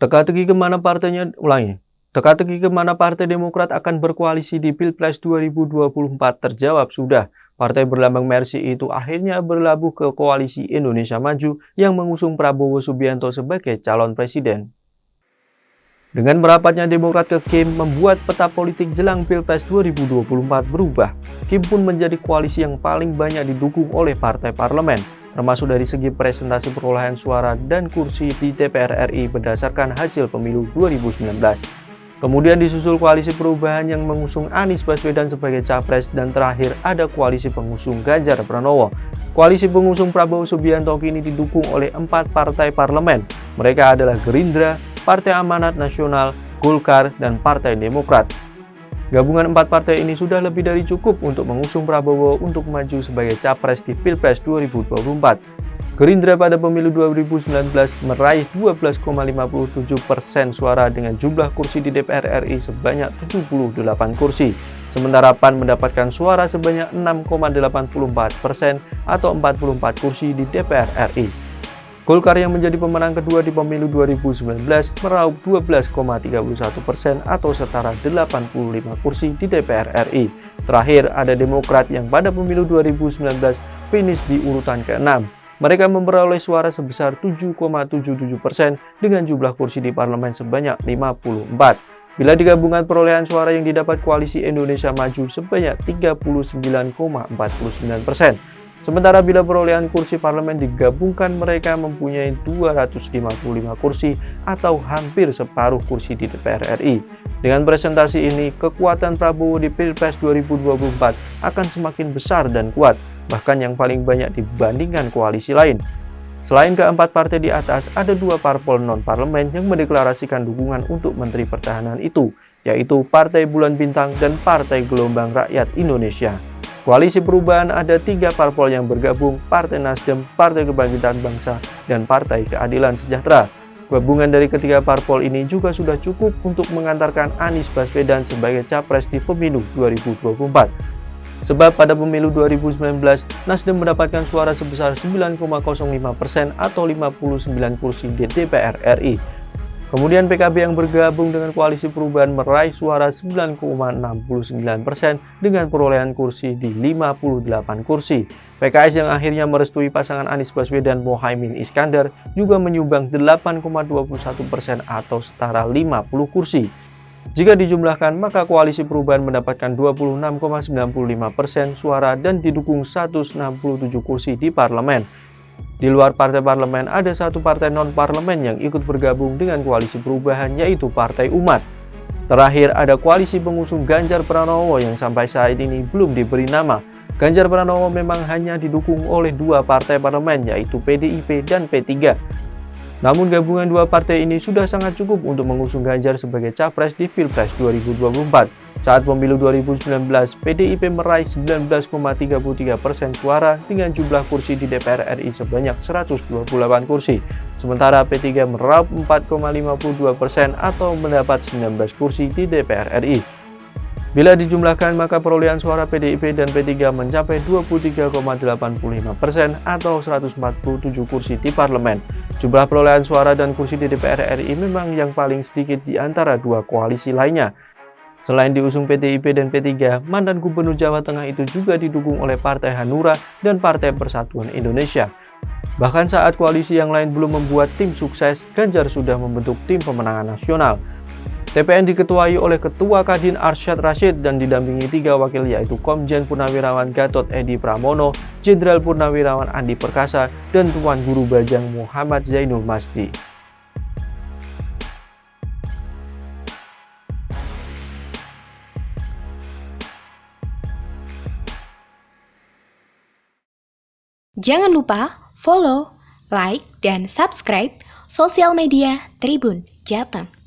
Teka-teki kemana partainya ulangi. Teka-teki kemana Partai Demokrat akan berkoalisi di Pilpres 2024 terjawab sudah. Partai berlambang Mercy itu akhirnya berlabuh ke Koalisi Indonesia Maju yang mengusung Prabowo Subianto sebagai calon presiden. Dengan merapatnya Demokrat ke KIM membuat peta politik jelang Pilpres 2024 berubah. KIM pun menjadi koalisi yang paling banyak didukung oleh partai parlemen, termasuk dari segi presentasi perolehan suara dan kursi di DPR RI berdasarkan hasil pemilu 2019. Kemudian disusul koalisi perubahan yang mengusung Anies Baswedan sebagai capres dan terakhir ada koalisi pengusung Ganjar Pranowo. Koalisi pengusung Prabowo Subianto kini didukung oleh 4 partai parlemen. Mereka adalah Gerindra, Partai Amanat Nasional, Golkar, dan Partai Demokrat. Gabungan 4 partai ini sudah lebih dari cukup untuk mengusung Prabowo untuk maju sebagai capres di Pilpres 2024. Gerindra pada pemilu 2019 meraih 12,57% suara dengan jumlah kursi di DPR RI sebanyak 78 kursi. Sementara PAN mendapatkan suara sebanyak 6,84% atau 44 kursi di DPR RI. Golkar yang menjadi pemenang kedua di pemilu 2019 meraup 12,31% atau setara 85 kursi di DPR RI. Terakhir ada Demokrat yang pada pemilu 2019 finish di urutan ke-6. Mereka memperoleh suara sebesar 7,77% dengan jumlah kursi di parlemen sebanyak 54. Bila digabungkan perolehan suara yang didapat Koalisi Indonesia Maju sebanyak 39,49%. Sementara bila perolehan kursi parlemen digabungkan mereka mempunyai 255 kursi atau hampir separuh kursi di DPR RI. Dengan presentasi ini, kekuatan Prabowo di Pilpres 2024 akan semakin besar dan kuat, bahkan yang paling banyak dibandingkan koalisi lain. Selain keempat partai di atas, ada 2 parpol non-parlemen yang mendeklarasikan dukungan untuk Menteri Pertahanan itu, yaitu Partai Bulan Bintang dan Partai Gelombang Rakyat Indonesia. Koalisi perubahan ada 3 parpol yang bergabung, Partai Nasdem, Partai Kebangkitan Bangsa, dan Partai Keadilan Sejahtera. Gabungan dari ketiga parpol ini juga sudah cukup untuk mengantarkan Anies Baswedan sebagai capres di pemilu 2024. Sebab pada pemilu 2019, Nasdem mendapatkan suara sebesar 9,05% atau 59 kursi di DPR RI. Kemudian PKB yang bergabung dengan koalisi perubahan meraih suara 9,69% dengan perolehan kursi di 58 kursi. PKS yang akhirnya merestui pasangan Anies Baswedan Mohaimin Iskandar juga menyumbang 8,21% atau setara 50 kursi. Jika dijumlahkan, maka koalisi perubahan mendapatkan 26,95% suara dan didukung 167 kursi di parlemen. Di luar partai parlemen, ada 1 partai non-parlemen yang ikut bergabung dengan koalisi perubahan, yaitu Partai Umat. Terakhir, ada koalisi pengusung Ganjar Pranowo yang sampai saat ini belum diberi nama. Ganjar Pranowo memang hanya didukung oleh 2 partai parlemen, yaitu PDIP dan P3. Namun gabungan 2 partai ini sudah sangat cukup untuk mengusung Ganjar sebagai capres di Pilpres 2024. Saat pemilu 2019, PDIP meraih 19,33% suara dengan jumlah kursi di DPR RI sebanyak 128 kursi. Sementara P3 meraup 4,52% atau mendapat 19 kursi di DPR RI. Bila dijumlahkan, maka perolehan suara PDIP dan P3 mencapai 23,85% atau 147 kursi di parlemen. Jumlah perolehan suara dan kursi di DPR RI memang yang paling sedikit di antara 2 koalisi lainnya. Selain diusung PDIP dan P3, mantan Gubernur Jawa Tengah itu juga didukung oleh Partai Hanura dan Partai Persatuan Indonesia. Bahkan saat koalisi yang lain belum membuat tim sukses, Ganjar sudah membentuk tim pemenangan nasional. TPN diketuai oleh Ketua Kadin Arsyad Rashid dan didampingi 3 wakil yaitu Komjen Purnawirawan Gatot Edi Pramono, Jenderal Purnawirawan Andi Perkasa, dan Tuan Guru Bajang Muhammad Zainul Masdi. Jangan lupa follow, like, dan subscribe sosial media Tribun Jateng.